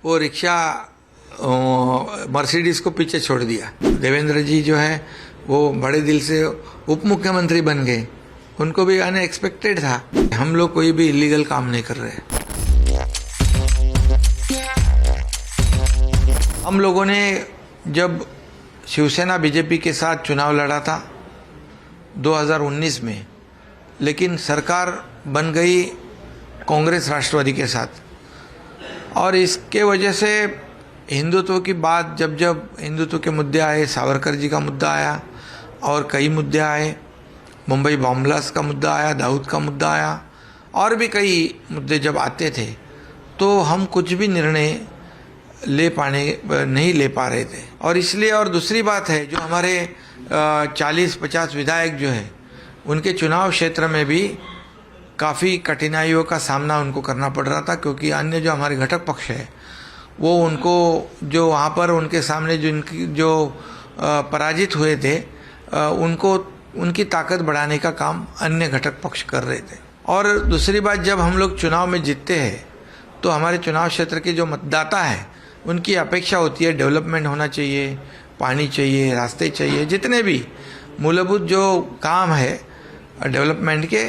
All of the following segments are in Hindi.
वो रिक्शा मर्सिडीज को पीछे छोड़ दिया। देवेंद्र जी जो है वो बड़े दिल से उप मुख्यमंत्री बन गए, उनको भी अनएक्सपेक्टेड था। हम लोग कोई भी इलीगल काम नहीं कर रहे। हम लोगों ने जब शिवसेना बीजेपी के साथ चुनाव लड़ा था 2019 में, लेकिन सरकार बन गई कांग्रेस राष्ट्रवादी के साथ, और इसके वजह से हिंदुत्व की बात जब जब हिंदुत्व के मुद्दे आए, सावरकर जी का मुद्दा आया और कई मुद्दे आए, मुंबई बॉम्ब ब्लास्ट का मुद्दा आया, दाऊद का मुद्दा आया, और भी कई मुद्दे जब आते थे तो हम कुछ भी निर्णय नहीं ले पा रहे थे। और इसलिए, और दूसरी बात है, जो हमारे 40-50 विधायक जो हैं उनके चुनाव क्षेत्र में भी काफ़ी कठिनाइयों का सामना उनको करना पड़ रहा था, क्योंकि अन्य जो हमारे घटक पक्ष है वो उनको जो वहाँ पर उनके सामने जो पराजित हुए थे उनको उनकी ताकत बढ़ाने का काम अन्य घटक पक्ष कर रहे थे। और दूसरी बात, जब हम लोग चुनाव में जीतते हैं तो हमारे चुनाव क्षेत्र के जो मतदाता हैं उनकी अपेक्षा होती है डेवलपमेंट होना चाहिए, पानी चाहिए, रास्ते चाहिए, जितने भी मूलभूत जो काम है डेवलपमेंट के,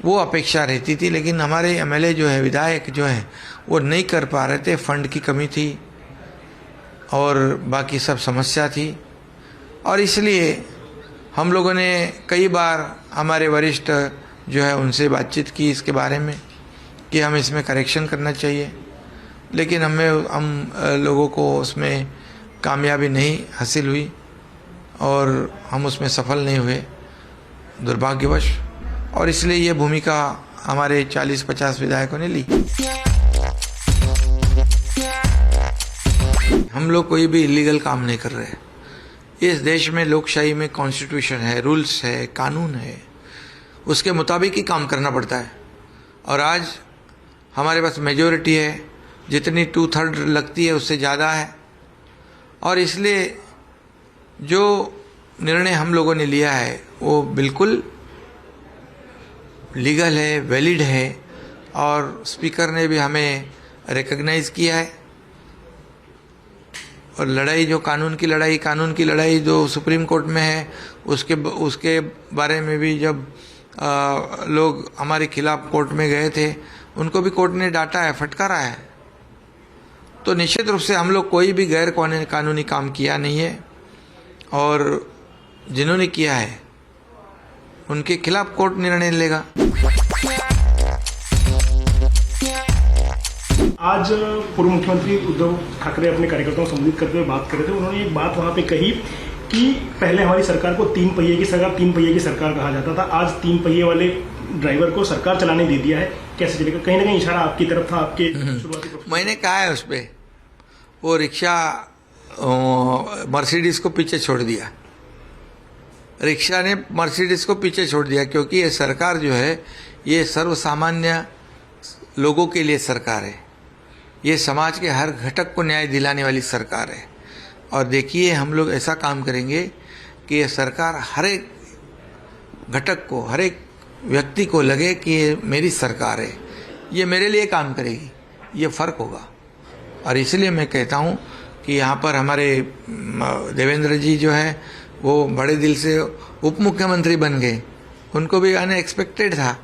वो अपेक्षा रहती थी। लेकिन हमारे एमएलए जो है, विधायक जो हैं, वो नहीं कर पा रहे थे। फंड की कमी थी और बाकी सब समस्या थी, और इसलिए हम लोगों ने कई बार हमारे वरिष्ठ जो है उनसे बातचीत की इसके बारे में कि हम इसमें करेक्शन करना चाहिए, लेकिन हम लोगों को उसमें कामयाबी नहीं हासिल हुई और हम उसमें सफल नहीं हुए दुर्भाग्यवश, और इसलिए ये भूमिका हमारे 40-50 विधायकों ने ली। हम लोग कोई भी इलीगल काम नहीं कर रहे। इस देश में लोकशाही में कॉन्स्टिट्यूशन है, रूल्स है, कानून है, उसके मुताबिक ही काम करना पड़ता है। और आज हमारे पास मेजॉरिटी है, जितनी 2/3 लगती है उससे ज़्यादा है, और इसलिए जो निर्णय हम लोगों ने लिया है वो बिल्कुल लीगल है, वैलिड है, और स्पीकर ने भी हमें रिकॉग्नाइज किया है। और लड़ाई जो कानून की लड़ाई जो सुप्रीम कोर्ट में है, उसके बारे में भी जब लोग हमारे खिलाफ कोर्ट में गए थे, उनको भी कोर्ट ने डांटा है, फटकारा है। तो निश्चित रूप से हम लोग कोई भी गैर कानूनी काम किया नहीं है, और जिन्होंने किया है उनके खिलाफ कोर्ट निर्णय लेगा। आज पूर्व मुख्यमंत्री उद्धव ठाकरे अपने कार्यकर्ताओं को संबोधित करते हुए बात कर रहे थे। उन्होंने एक बात वहां पे कही कि पहले हमारी सरकार को 3 पहिए की सरकार कहा जाता था, आज 3 पहिए वाले ड्राइवर को सरकार चलाने दे दिया है, कैसे चलेगा? कहीं ना कहीं इशारा आपकी तरफ था, आपके शुरुआती। मैंने कहा है उस पर, वो रिक्शा मर्सिडीज को पीछे छोड़ दिया। रिक्शा ने मर्सिडीज को पीछे छोड़ दिया, क्योंकि ये सरकार जो है ये सर्वसामान्य लोगों के लिए सरकार है। ये समाज के हर घटक को न्याय दिलाने वाली सरकार है। और देखिए, हम लोग ऐसा काम करेंगे कि ये सरकार हर एक घटक को, हर एक व्यक्ति को लगे कि ये मेरी सरकार है, ये मेरे लिए काम करेगी, ये फ़र्क होगा। और इसलिए मैं कहता हूँ कि यहाँ पर हमारे देवेंद्र जी जो है वो बड़े दिल से उप मुख्यमंत्री बन गए, उनको भी अनएक्सपेक्टेड था।